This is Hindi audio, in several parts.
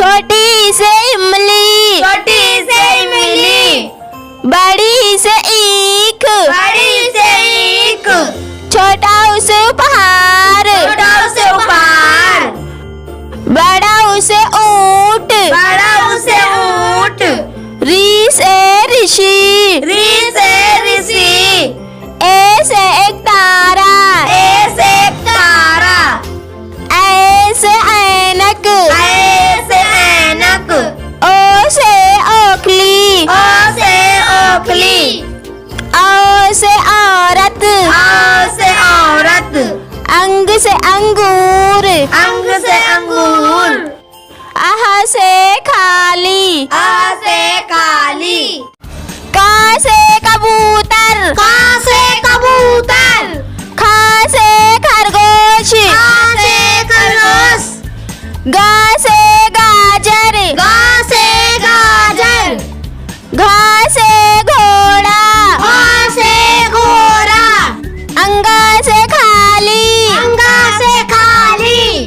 छोटी से इमली, छोटी से इमली। बड़ी से ईख, बड़ी से ईख। छोटा उसे उपहार, छोटा उसे उपहार। बड़ा उसे ऊंट, बड़ा उसे ऊंट। री से ऋषि, री से ऋषि। ए से एक तारा, ए से एक तारा। ऐ से ऐनक, ऐ से ऐनक। ओ से ओखली, ओ से ओखली। औ से औरत, औ से औरत। अंग से अंगूर, अंग से अंगूर। आह से खाली, आ से काली। का से कबूतर, का से कबूतर। खा से खरगोश, आ से खरगोश। गा से गाजर, गा से गाजर। घा से घोड़ा, घा से घोड़ा। अंगा से खाली, अंगा से खाली।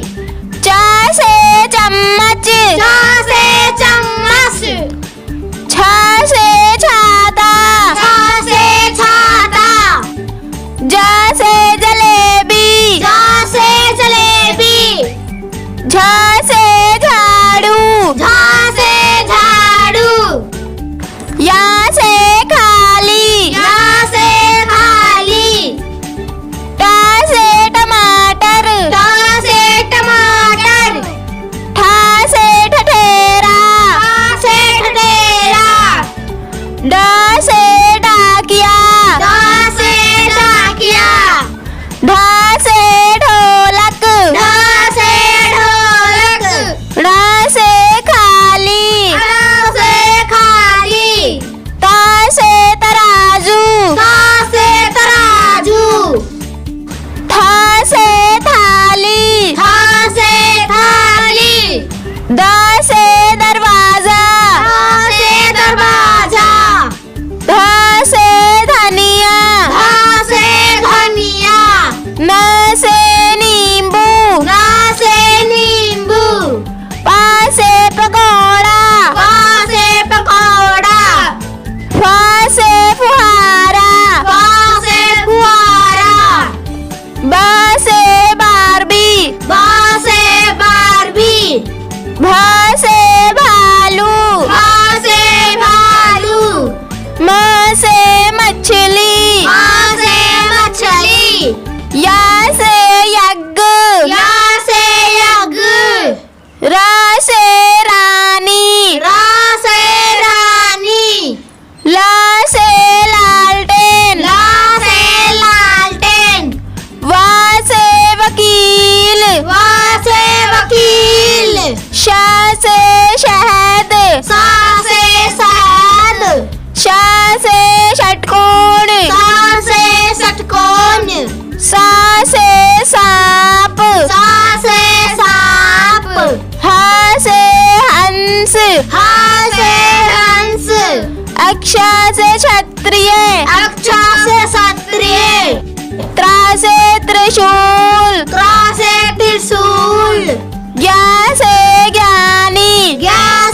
चा से चम्मच, चा से चम्मच। छा से छाता, छा से छाता। जा से जलेबी, जा से जलेबी। झा से झाड़ू, झा से झाड़ू। या से खाली, या से खाली। टा से टमाटर, टा से टमाटर। ठा से ठठेरा, टा से ठठेरा। डा से डाकिया, ढा से डाकिया। ढा से ढोलक, ढा से ढोलक। ढ़ा से खाली, ढा से खाली। ता से तराजू, ता से तराजू। था से थाली, था से थाली। दा से दरवाजा, धा से दरवाजा। धा से धनिया, धा से धनिया। न से नींबू, ना से नींबू। पा से पकौड़ा, पा से पकौड़ा। फा से फुहारा, पा से फुहारा। बा से बारबी, बा से बारबी। भा से भालू, भा से भालू। म से मछली, मा से मछली। या से यज्ञ, या से यज्ञ। रा से रानी, रा से रानी। ला से लालटेन, ला से लालटेन। वा से वकील, वा से वकील। शा से शहद, सा से शहद। शा से षटकोण, सा से षटकोण। सा से सांप, सा से सांप। हा से हंस, हा से हंस। अक्षा से क्षत्रिय, अक्षा से क्षत्रिय। त्रा से त्रिशूल, त्रा से त्रिशूल। ज्ञा से ज्ञानी, ज्ञा